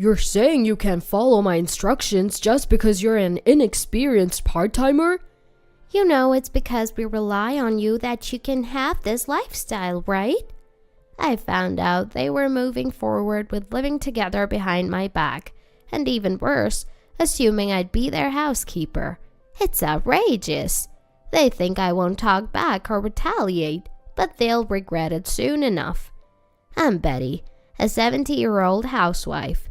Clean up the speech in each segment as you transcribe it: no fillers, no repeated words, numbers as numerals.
You're saying you can't follow my instructions just because you're an inexperienced part-timer? You know it's because we rely on you that you can have this lifestyle, right? I found out they were moving forward with living together behind my back, and even worse, assuming I'd be their housekeeper. It's outrageous. They think I won't talk back or retaliate, but they'll regret it soon enough. I'm Betty, a 70-year-old housewife.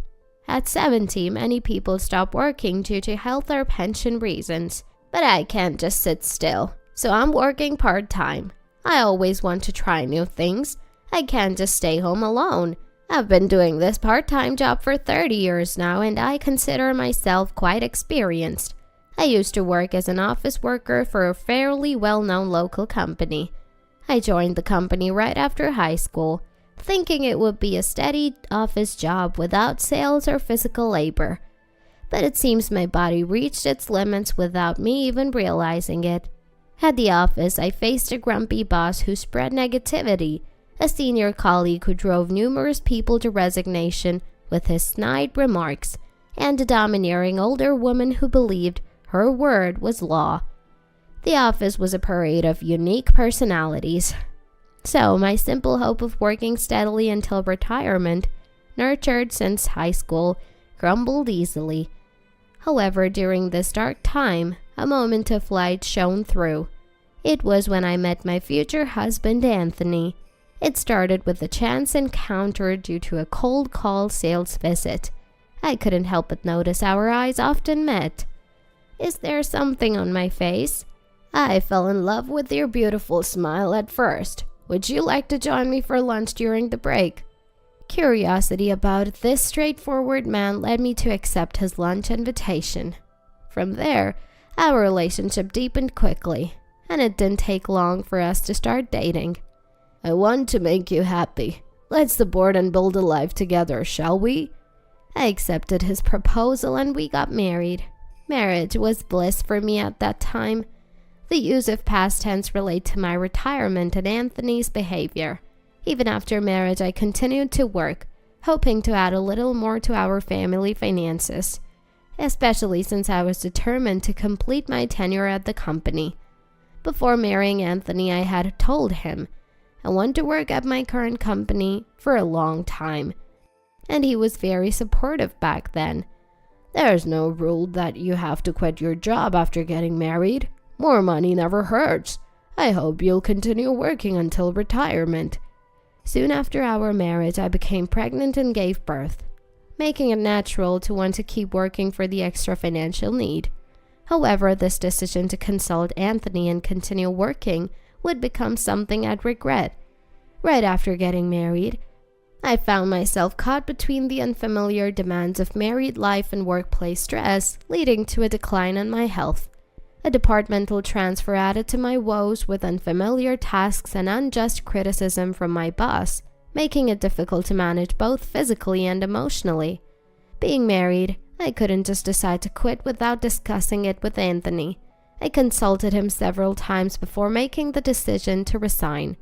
At 70, many people stop working due to health or pension reasons, but I can't just sit still, so I'm working part-time. I always want to try new things. I can't just stay home alone. I've been doing this part-time job for 30 years now, and I consider myself quite experienced. I used to work as an office worker for a fairly well-known local company. I joined the company right after high school, thinking it would be a steady office job without sales or physical labor. But it seems my body reached its limits without me even realizing it. At the office, I faced a grumpy boss who spread negativity, a senior colleague who drove numerous people to resignation with his snide remarks, and a domineering older woman who believed her word was law. The office was a parade of unique personalities. So my simple hope of working steadily until retirement, nurtured since high school, crumbled easily. However, during this dark time, a moment of light shone through. It was when I met my future husband, Anthony. It started with a chance encounter due to a cold call sales visit. I couldn't help but notice our eyes often met. Is there something on my face? I fell in love with your beautiful smile at first. Would you like to join me for lunch during the break? Curiosity about this straightforward man led me to accept his lunch invitation. From there, our relationship deepened quickly, and it didn't take long for us to start dating. I want to make you happy. Let's support and build a life together, shall we? I accepted his proposal and we got married. Marriage was bliss for me at that time. The use of past tense relate to my retirement and Anthony's behavior. Even after marriage, I continued to work, hoping to add a little more to our family finances, especially since I was determined to complete my tenure at the company. Before marrying Anthony, I had told him I want to work at my current company for a long time, and he was very supportive back then. There's no rule that you have to quit your job after getting married. More money never hurts. I hope you'll continue working until retirement. Soon after our marriage, I became pregnant and gave birth, making it natural to want to keep working for the extra financial need. However, this decision to consult Anthony and continue working would become something I'd regret. Right after getting married, I found myself caught between the unfamiliar demands of married life and workplace stress, leading to a decline in my health. A departmental transfer added to my woes with unfamiliar tasks and unjust criticism from my boss, making it difficult to manage both physically and emotionally. Being married, I couldn't just decide to quit without discussing it with Anthony. I consulted him several times before making the decision to resign.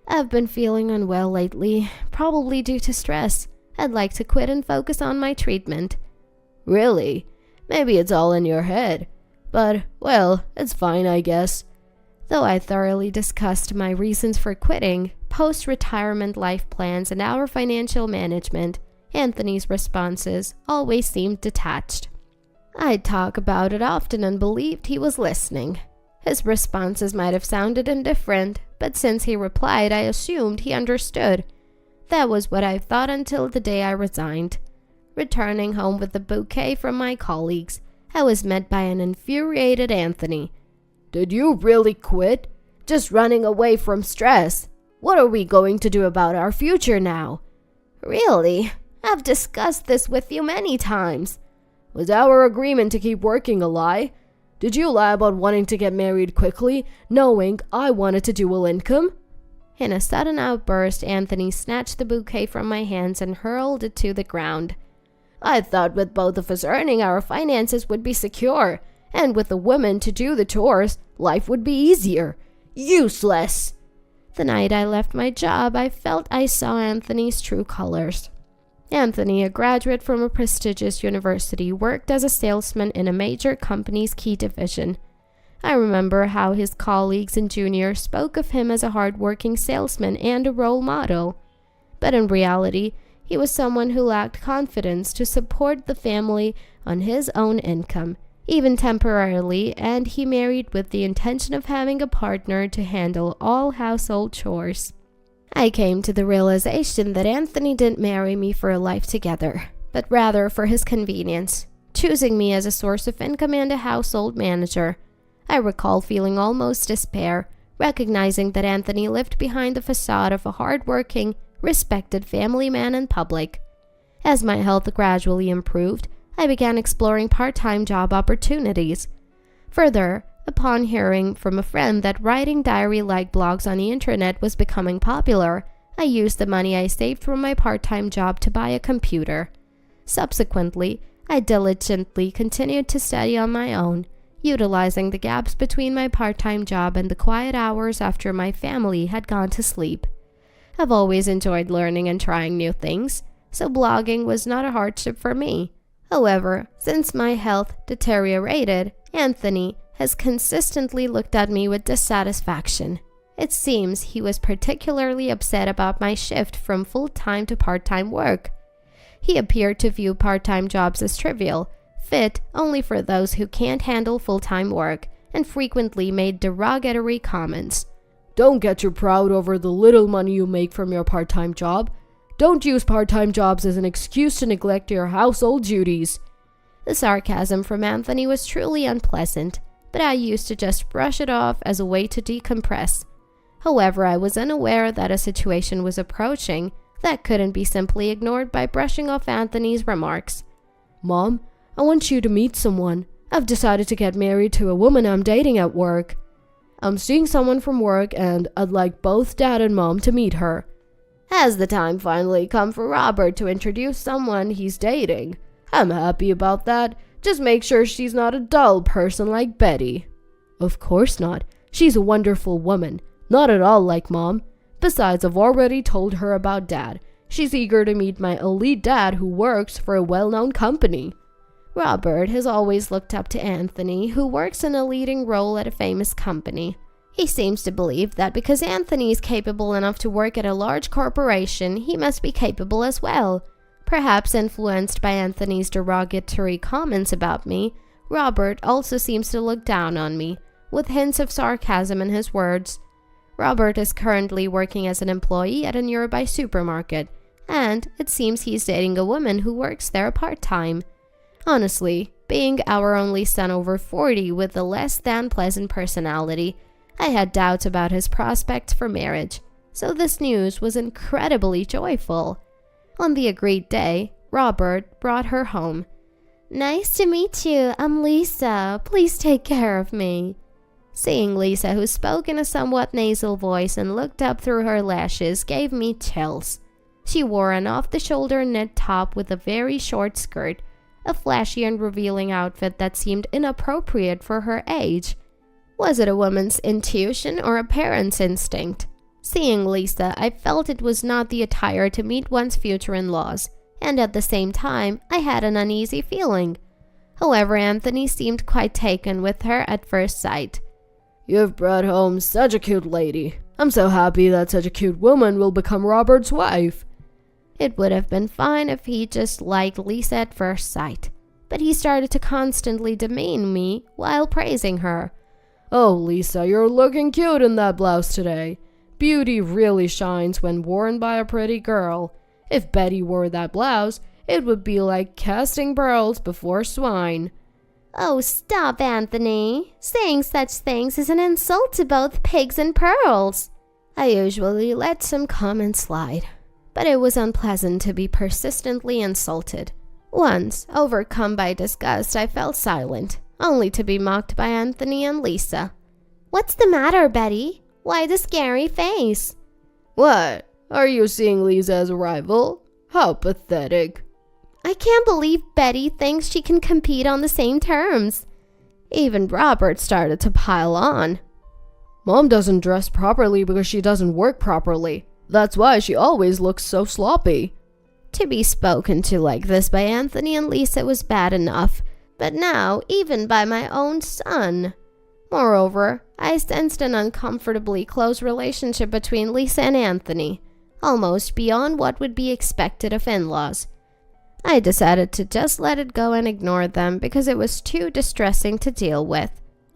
I've been feeling unwell lately, probably due to stress. I'd like to quit and focus on my treatment. Really? Maybe it's all in your head. But, well, it's fine, I guess. Though I thoroughly discussed my reasons for quitting, post-retirement life plans, and our financial management, Anthony's responses always seemed detached. I'd talk about it often and believed he was listening. His responses might have sounded indifferent, but since he replied, I assumed he understood. That was what I thought until the day I resigned. Returning home with a bouquet from my colleagues, I was met by an infuriated Anthony. Did you really quit? Just running away from stress? What are we going to do about our future now? Really? I've discussed this with you many times. Was our agreement to keep working a lie? Did you lie about wanting to get married quickly, knowing I wanted to dual income? In a sudden outburst, Anthony snatched the bouquet from my hands and hurled it to the ground. I thought with both of us earning, our finances would be secure, and with a woman to do the chores, life would be easier. Useless! The night I left my job, I felt I saw Anthony's true colors. Anthony, a graduate from a prestigious university, worked as a salesman in a major company's key division. I remember how his colleagues and juniors spoke of him as a hard-working salesman and a role model. But in reality, he was someone who lacked confidence to support the family on his own income, even temporarily, and he married with the intention of having a partner to handle all household chores. I came to the realization that Anthony didn't marry me for a life together, but rather for his convenience, choosing me as a source of income and a household manager. I recall feeling almost despair, recognizing that Anthony lived behind the facade of a hard-working, respected family man in public. As my health gradually improved, I began exploring part-time job opportunities. Further, upon hearing from a friend that writing diary-like blogs on the internet was becoming popular, I used the money I saved from my part-time job to buy a computer. Subsequently, I diligently continued to study on my own, utilizing the gaps between my part-time job and the quiet hours after my family had gone to sleep. I've always enjoyed learning and trying new things, so blogging was not a hardship for me. However, since my health deteriorated, Anthony has consistently looked at me with dissatisfaction. It seems he was particularly upset about my shift from full-time to part-time work. He appeared to view part-time jobs as trivial, fit only for those who can't handle full-time work, and frequently made derogatory comments. Don't get too proud over the little money you make from your part-time job. Don't use part-time jobs as an excuse to neglect your household duties. The sarcasm from Anthony was truly unpleasant, but I used to just brush it off as a way to decompress. However, I was unaware that a situation was approaching that couldn't be simply ignored by brushing off Anthony's remarks. Mom, I want you to meet someone. I've decided to get married to a woman I'm dating at work. I'm seeing someone from work and I'd like both Dad and Mom to meet her. Has the time finally come for Robert to introduce someone he's dating? I'm happy about that. Just make sure she's not a dull person like Betty. Of course not. She's a wonderful woman. Not at all like Mom. Besides, I've already told her about Dad. She's eager to meet my elite dad who works for a well-known company. Robert has always looked up to Anthony, who works in a leading role at a famous company. He seems to believe that because Anthony is capable enough to work at a large corporation, he must be capable as well. Perhaps influenced by Anthony's derogatory comments about me, Robert also seems to look down on me, with hints of sarcasm in his words. Robert is currently working as an employee at a nearby supermarket, and it seems he's dating a woman who works there part-time. Honestly, being our only son over 40 with a less than pleasant personality, I had doubts about his prospects for marriage, so this news was incredibly joyful. On the agreed day, Robert brought her home. Nice to meet you. I'm Lisa. Please take care of me. Seeing Lisa, who spoke in a somewhat nasal voice and looked up through her lashes, gave me chills. She wore an off-the-shoulder knit top with a very short skirt, a flashy and revealing outfit that seemed inappropriate for her age. Was it a woman's intuition or a parent's instinct? Seeing Lisa, I felt it was not the attire to meet one's future in-laws, and at the same time, I had an uneasy feeling. However, Anthony seemed quite taken with her at first sight. You've brought home such a cute lady. I'm so happy that such a cute woman will become Robert's wife. It would have been fine if he just liked Lisa at first sight, but he started to constantly demean me while praising her. Oh, Lisa, you're looking cute in that blouse today. Beauty really shines when worn by a pretty girl. If Betty wore that blouse, it would be like casting pearls before swine. Oh, stop, Anthony. Saying such things is an insult to both pigs and pearls. I usually let some comments slide, but it was unpleasant to be persistently insulted. Once, overcome by disgust, I fell silent, only to be mocked by Anthony and Lisa. What's the matter, Betty? Why the scary face? What? Are you seeing Lisa as a rival? How pathetic. I can't believe Betty thinks she can compete on the same terms. Even Robert started to pile on. Mom doesn't dress properly because she doesn't work properly. That's why she always looks so sloppy. To be spoken to like this by Anthony and Lisa was bad enough, but now even by my own son. Moreover, I sensed an uncomfortably close relationship between Lisa and Anthony, almost beyond what would be expected of in-laws. I decided to just let it go and ignore them because it was too distressing to deal with.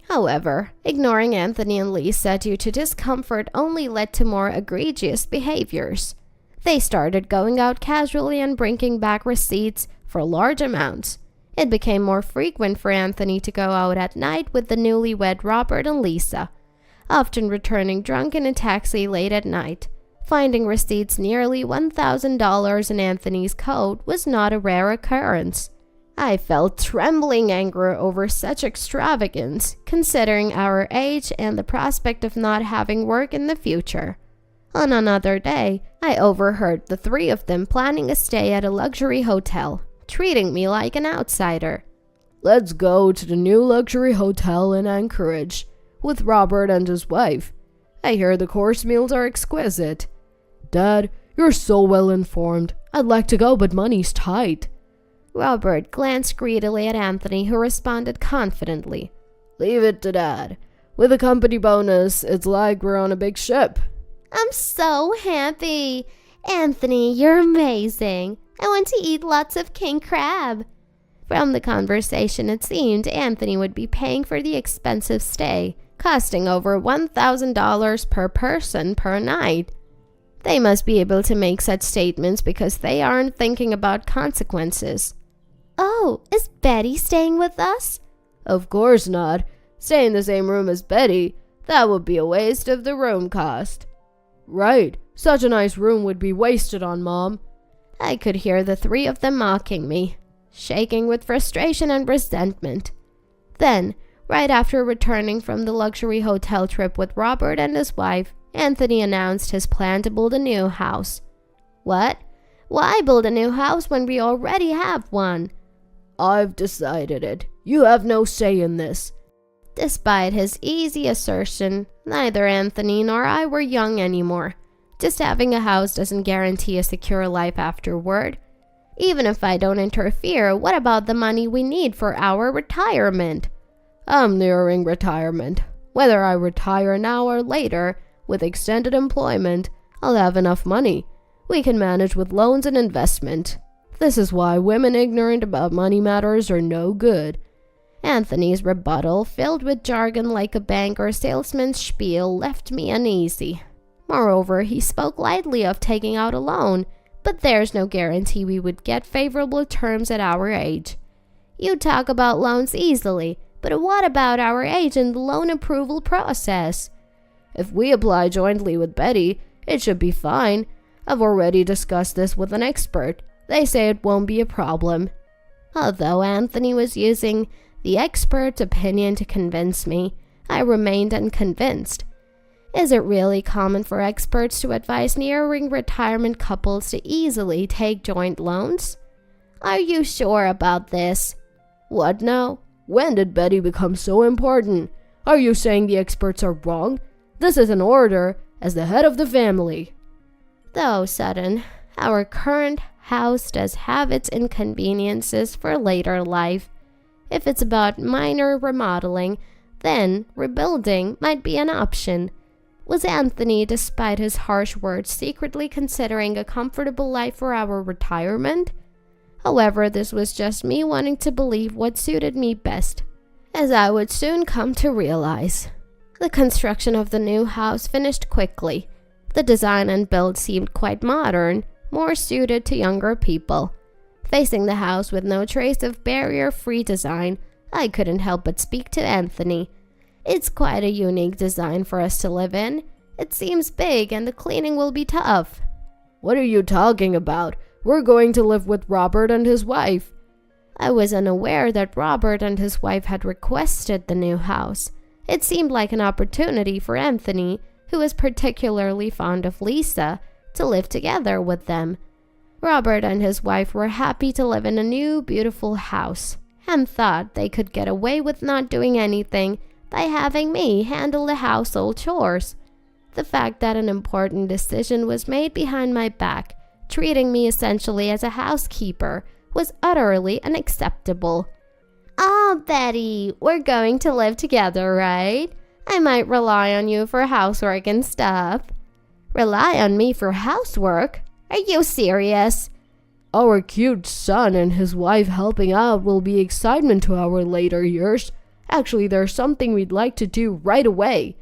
However, ignoring Anthony and Lisa due to discomfort only led to more egregious behaviors. They started going out casually and bringing back receipts for large amounts. It became more frequent for Anthony to go out at night with the newlywed Robert and Lisa, often returning drunk in a taxi late at night. Finding receipts nearly $1,000 in Anthony's coat was not a rare occurrence. I felt trembling anger over such extravagance, considering our age and the prospect of not having work in the future. On another day, I overheard the three of them planning a stay at a luxury hotel, treating me like an outsider. Let's go to the new luxury hotel in Anchorage with Robert and his wife. I hear the course meals are exquisite. Dad, you're so well informed. I'd like to go, but money's tight. Robert glanced greedily at Anthony, who responded confidently. Leave it to Dad. With a company bonus, it's like we're on a big ship. I'm so happy. Anthony, you're amazing. I want to eat lots of king crab. From the conversation, it seemed Anthony would be paying for the expensive stay, costing over $1,000 per person per night. They must be able to make such statements because they aren't thinking about consequences. Oh, is Betty staying with us? Of course not. Stay in the same room as Betty. That would be a waste of the room cost. Right. Such a nice room would be wasted on Mom. I could hear the three of them mocking me, shaking with frustration and resentment. Then, right after returning from the luxury hotel trip with Robert and his wife, Anthony announced his plan to build a new house. What? Why build a new house when we already have one? I've decided it. You have no say in this. Despite his easy assertion, neither Anthony nor I were young anymore. Just having a house doesn't guarantee a secure life afterward. Even if I don't interfere, what about the money we need for our retirement? I'm nearing retirement. Whether I retire now or later, with extended employment, I'll have enough money. We can manage with loans and investment. This is why women ignorant about money matters are no good. Anthony's rebuttal, filled with jargon like a bank or salesman's spiel, left me uneasy. Moreover, he spoke lightly of taking out a loan, but there's no guarantee we would get favorable terms at our age. You talk about loans easily, but what about our age and the loan approval process? If we apply jointly with Betty, it should be fine. I've already discussed this with an expert. They say it won't be a problem. Although Anthony was using the expert's opinion to convince me, I remained unconvinced. Is it really common for experts to advise nearing retirement couples to easily take joint loans? Are you sure about this? What now? When did Betty become so important? Are you saying the experts are wrong? This is an order as the head of the family. Though sudden, our current house does have its inconveniences for later life. If it's about minor remodeling, then rebuilding might be an option. Was Anthony, despite his harsh words, secretly considering a comfortable life for our retirement? However, this was just me wanting to believe what suited me best, as I would soon come to realize. The construction of the new house finished quickly. The design and build seemed quite modern, more suited to younger people. Facing the house with no trace of barrier-free design, I couldn't help but speak to Anthony. It's quite a unique design for us to live in. It seems big and the cleaning will be tough. What are you talking about? We're going to live with Robert and his wife. I was unaware that Robert and his wife had requested the new house. It seemed like an opportunity for Anthony, who is particularly fond of Lisa, to live together with them. Robert and his wife were happy to live in a new, beautiful house, and thought they could get away with not doing anything by having me handle the household chores. The fact that an important decision was made behind my back treating me essentially as a housekeeper was utterly unacceptable. Oh, Betty, we're going to live together, right? I might rely on you for housework and stuff. Rely on me for housework? Are you serious? Our cute son and his wife helping out will be excitement to our later years. Actually, there's something we'd like to do right away.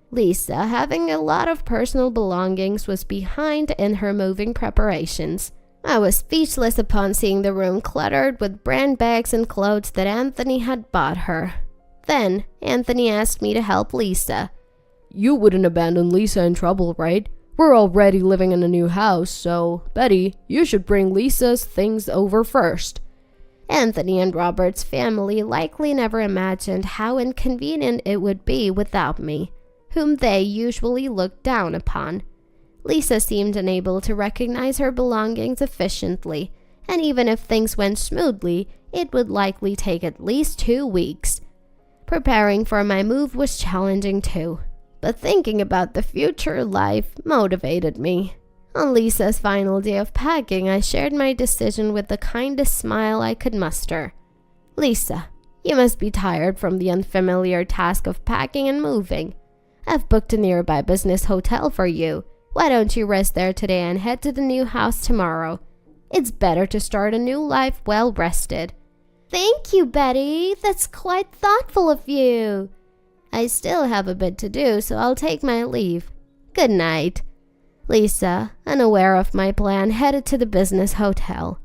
Lisa, having a lot of personal belongings, was behind in her moving preparations. I was speechless upon seeing the room cluttered with brand bags and clothes that Anthony had bought her. Then, Anthony asked me to help Lisa. You wouldn't abandon Lisa in trouble, right? We're already living in a new house, so, Betty, you should bring Lisa's things over first. Anthony and Robert's family likely never imagined how inconvenient it would be without me, whom they usually looked down upon. Lisa seemed unable to recognize her belongings efficiently, and even if things went smoothly, it would likely take at least 2 weeks. Preparing for my move was challenging too, but thinking about the future life motivated me. On Lisa's final day of packing, I shared my decision with the kindest smile I could muster. Lisa, you must be tired from the unfamiliar task of packing and moving. I've booked a nearby business hotel for you. Why don't you rest there today and head to the new house tomorrow? It's better to start a new life well rested. Thank you, Betty. That's quite thoughtful of you. I still have a bit to do, so I'll take my leave. Good night. Lisa, unaware of my plan, headed to the business hotel.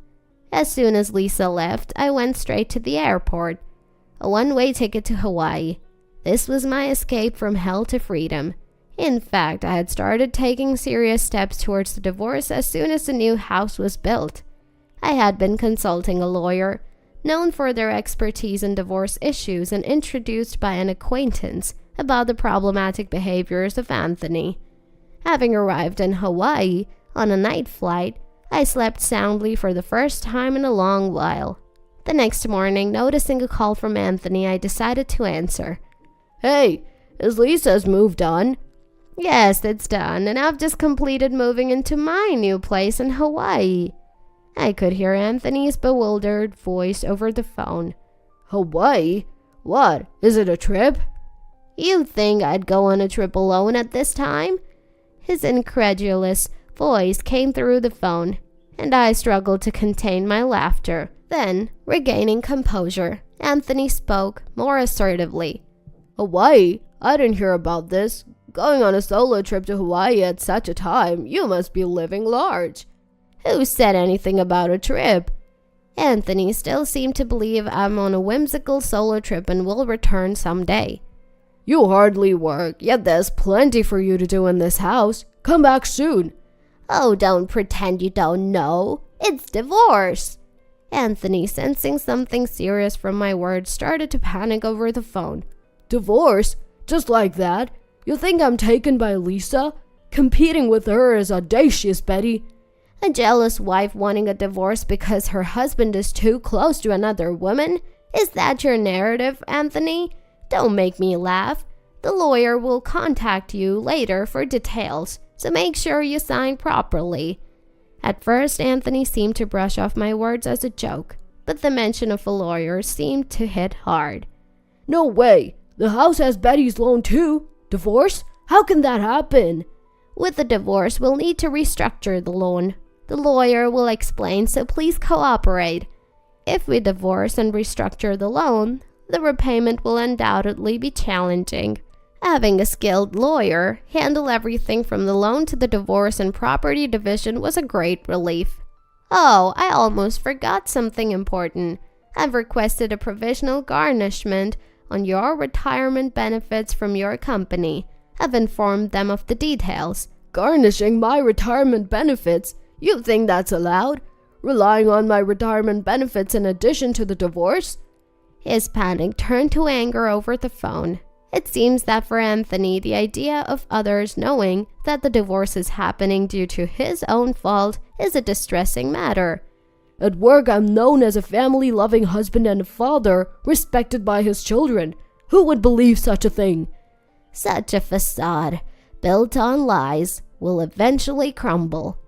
As soon as Lisa left, I went straight to the airport. A one-way ticket to Hawaii. This was my escape from hell to freedom. In fact, I had started taking serious steps towards the divorce as soon as the new house was built. I had been consulting a lawyer, known for their expertise in divorce issues and introduced by an acquaintance about the problematic behaviors of Anthony. Having arrived in Hawaii on a night flight, I slept soundly for the first time in a long while. The next morning, noticing a call from Anthony, I decided to answer. Hey, is Lisa's move done? Yes, it's done, and I've just completed moving into my new place in Hawaii. I could hear Anthony's bewildered voice over the phone. Hawaii? What? Is it a trip? You think I'd go on a trip alone at this time? His incredulous voice came through the phone, and I struggled to contain my laughter. Then, regaining composure, Anthony spoke more assertively. Hawaii? I didn't hear about this. Going on a solo trip to Hawaii at such a time, you must be living large. Who said anything about a trip? Anthony still seemed to believe I'm on a whimsical solo trip and will return someday. You hardly work, yet there's plenty for you to do in this house. Come back soon. Oh, don't pretend you don't know. It's divorce. Anthony, sensing something serious from my words, started to panic over the phone. Divorce? Just like that? You think I'm taken by Lisa? Competing with her is audacious, Betty. A jealous wife wanting a divorce because her husband is too close to another woman? Is that your narrative, Anthony? Don't make me laugh. The lawyer will contact you later for details, so make sure you sign properly. At first, Anthony seemed to brush off my words as a joke, but the mention of a lawyer seemed to hit hard. No way. The house has Betty's loan too. Divorce? How can that happen? With the divorce, we'll need to restructure the loan. The lawyer will explain, so please cooperate. If we divorce and restructure the loan, the repayment will undoubtedly be challenging. Having a skilled lawyer handle everything from the loan to the divorce and property division was a great relief. Oh, I almost forgot something important. I've requested a provisional garnishment on your retirement benefits from your company. I've informed them of the details. Garnishing my retirement benefits? You think that's allowed? Relying on my retirement benefits in addition to the divorce? His panic turned to anger over the phone. It seems that for Anthony, the idea of others knowing that the divorce is happening due to his own fault is a distressing matter. At work, I'm known as a family-loving husband and a father, respected by his children. Who would believe such a thing? Such a facade, built on lies, will eventually crumble.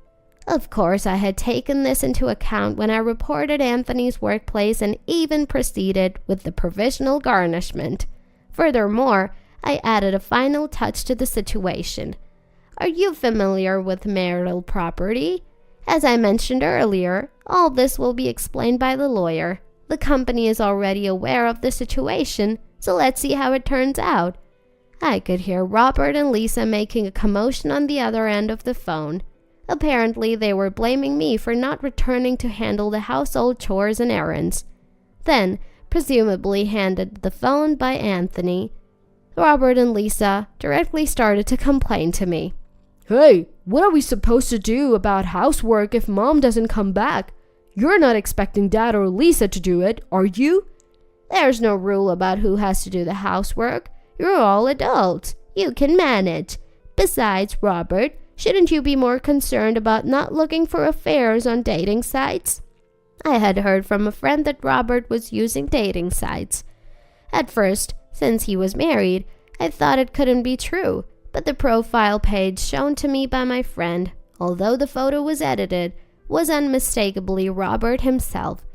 Of course, I had taken this into account when I reported Anthony's workplace and even proceeded with the provisional garnishment. Furthermore, I added a final touch to the situation. Are you familiar with marital property? As I mentioned earlier, all this will be explained by the lawyer. The company is already aware of the situation, so let's see how it turns out. I could hear Robert and Lisa making a commotion on the other end of the phone. Apparently, they were blaming me for not returning to handle the household chores and errands. Then, presumably handed the phone by Anthony, Robert and Lisa directly started to complain to me. Hey, what are we supposed to do about housework if Mom doesn't come back? You're not expecting Dad or Lisa to do it, are you? There's no rule about who has to do the housework. You're all adults. You can manage. Besides, Robert, shouldn't you be more concerned about not looking for affairs on dating sites? I had heard from a friend that Robert was using dating sites. At first, since he was married, I thought it couldn't be true, but the profile page shown to me by my friend, although the photo was edited, was unmistakably Robert himself.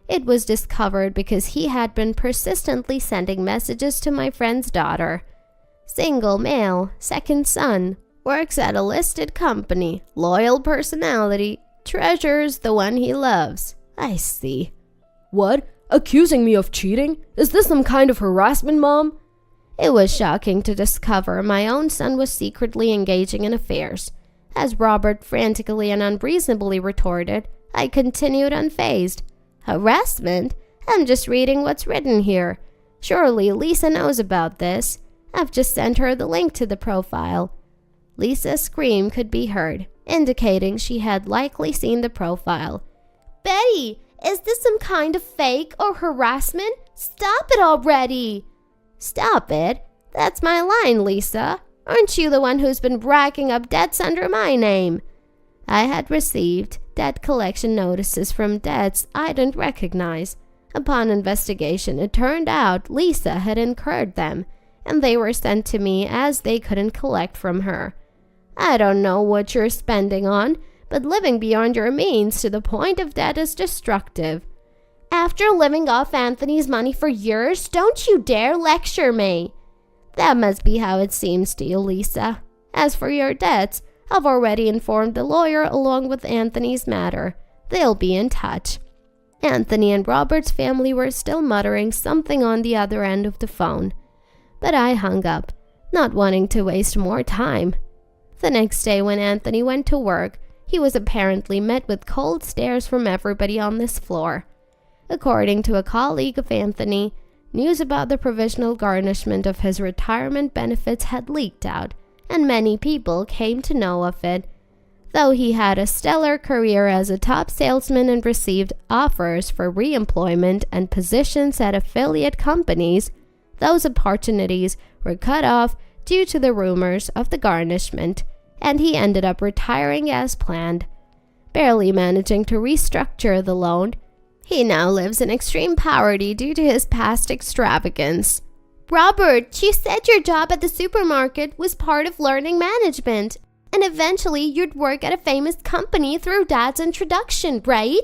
It was discovered because he had been persistently sending messages to my friend's daughter. Single male, second son, works at a listed company, loyal personality, treasures the one he loves. I see. What? Accusing me of cheating? Is this some kind of harassment, Mom? It was shocking to discover my own son was secretly engaging in affairs. As Robert frantically and unreasonably retorted, I continued unfazed. Harassment? I'm just reading what's written here. Surely Lisa knows about this. I've just sent her the link to the profile. Lisa's scream could be heard, indicating she had likely seen the profile. Betty, is this some kind of fake or harassment? Stop it already! Stop it? That's my line, Lisa. Aren't you the one who's been racking up debts under my name? I had received debt collection notices from debts I didn't recognize. Upon investigation, it turned out Lisa had incurred them, and they were sent to me as they couldn't collect from her. I don't know what you're spending on, but living beyond your means to the point of debt is destructive. After living off Anthony's money for years, don't you dare lecture me. That must be how it seems to you, Lisa. As for your debts, I've already informed the lawyer along with Anthony's matter. They'll be in touch. Anthony and Robert's family were still muttering something on the other end of the phone. But I hung up, not wanting to waste more time. The next day when Anthony went to work, he was apparently met with cold stares from everybody on this floor. According to a colleague of Anthony, news about the provisional garnishment of his retirement benefits had leaked out, and many people came to know of it. Though he had a stellar career as a top salesman and received offers for re-employment and positions at affiliate companies, those opportunities were cut off due to the rumors of the garnishment, and he ended up retiring as planned. Barely managing to restructure the loan, he now lives in extreme poverty due to his past extravagance. Robert, you said your job at the supermarket was part of learning management, and eventually you'd work at a famous company through Dad's introduction, right?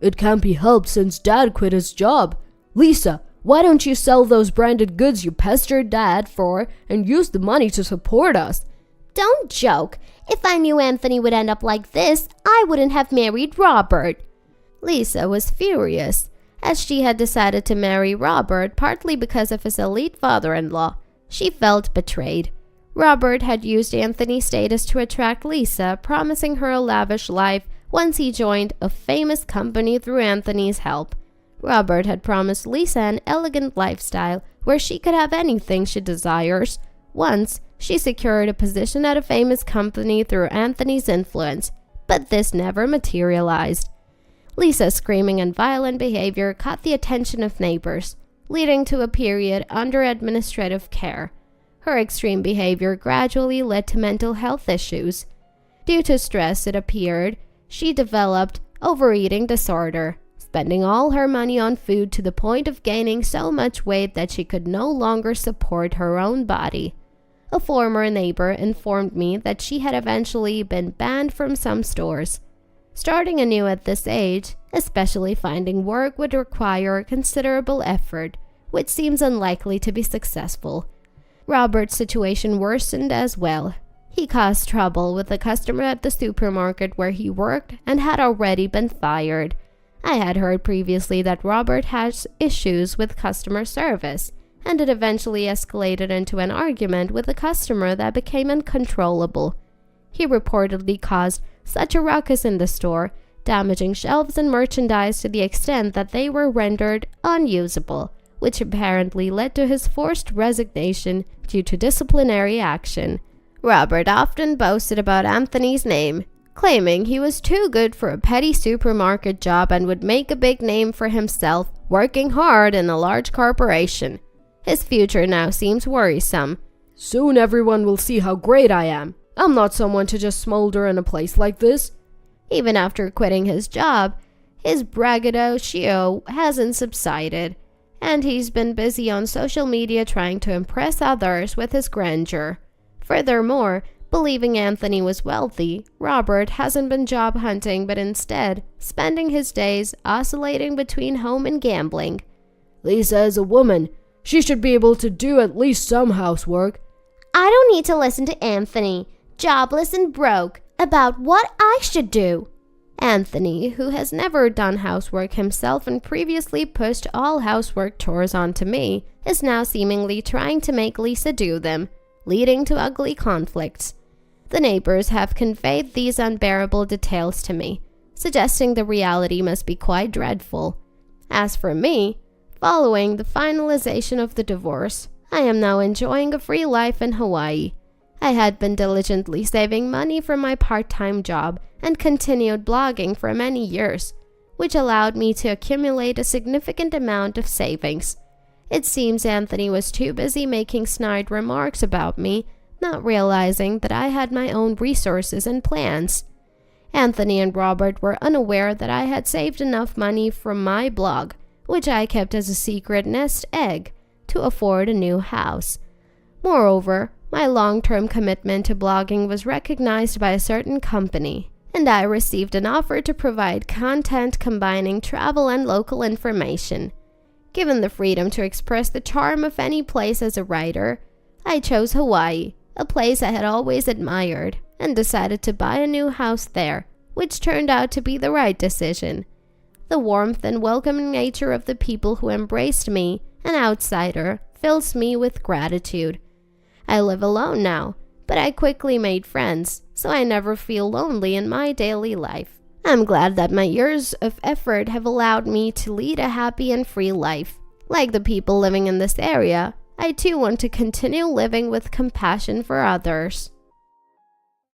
It can't be helped since Dad quit his job. Lisa, why don't you sell those branded goods you pestered Dad for and use the money to support us? Don't joke. If I knew Anthony would end up like this, I wouldn't have married Robert. Lisa was furious, as she had decided to marry Robert partly because of his elite father-in-law. She felt betrayed. Robert had used Anthony's status to attract Lisa, promising her a lavish life once he joined a famous company through Anthony's help. Robert had promised Lisa an elegant lifestyle where she could have anything she desires. Once, she secured a position at a famous company through Anthony's influence, but this never materialized. Lisa's screaming and violent behavior caught the attention of neighbors, leading to a period under administrative care. Her extreme behavior gradually led to mental health issues. Due to stress, it appeared, she developed overeating disorder, spending all her money on food to the point of gaining so much weight that she could no longer support her own body. A former neighbor informed me that she had eventually been banned from some stores. Starting anew at this age, especially finding work, would require considerable effort, which seems unlikely to be successful. Robert's situation worsened as well. He caused trouble with a customer at the supermarket where he worked and had already been fired. I had heard previously that Robert has issues with customer service, and it eventually escalated into an argument with a customer that became uncontrollable. He reportedly caused such a ruckus in the store, damaging shelves and merchandise to the extent that they were rendered unusable, which apparently led to his forced resignation due to disciplinary action. Robert often boasted about Anthony's name, claiming he was too good for a petty supermarket job and would make a big name for himself working hard in a large corporation. His future now seems worrisome. Soon everyone will see how great I am. I'm not someone to just smolder in a place like this. Even after quitting his job, his braggadocio hasn't subsided, and he's been busy on social media trying to impress others with his grandeur. Furthermore, believing Anthony was wealthy, Robert hasn't been job hunting but instead spending his days oscillating between home and gambling. Lisa is a woman. She should be able to do at least some housework. I don't need to listen to Anthony, jobless and broke, about what I should do. Anthony, who has never done housework himself and previously pushed all housework chores onto me, is now seemingly trying to make Lisa do them, leading to ugly conflicts. The neighbors have conveyed these unbearable details to me, suggesting the reality must be quite dreadful. As for me, following the finalization of the divorce, I am now enjoying a free life in Hawaii. I had been diligently saving money from my part-time job and continued blogging for many years, which allowed me to accumulate a significant amount of savings. It seems Anthony was too busy making snide remarks about me, not realizing that I had my own resources and plans. Anthony and Robert were unaware that I had saved enough money from my blog, which I kept as a secret nest egg, to afford a new house. Moreover, my long-term commitment to blogging was recognized by a certain company, and I received an offer to provide content combining travel and local information. Given the freedom to express the charm of any place as a writer, I chose Hawaii, a place I had always admired, and decided to buy a new house there, which turned out to be the right decision. The warmth and welcoming nature of the people who embraced me, an outsider, fills me with gratitude. I live alone now, but I quickly made friends, so I never feel lonely in my daily life. I'm glad that my years of effort have allowed me to lead a happy and free life. Like the people living in this area, I too want to continue living with compassion for others.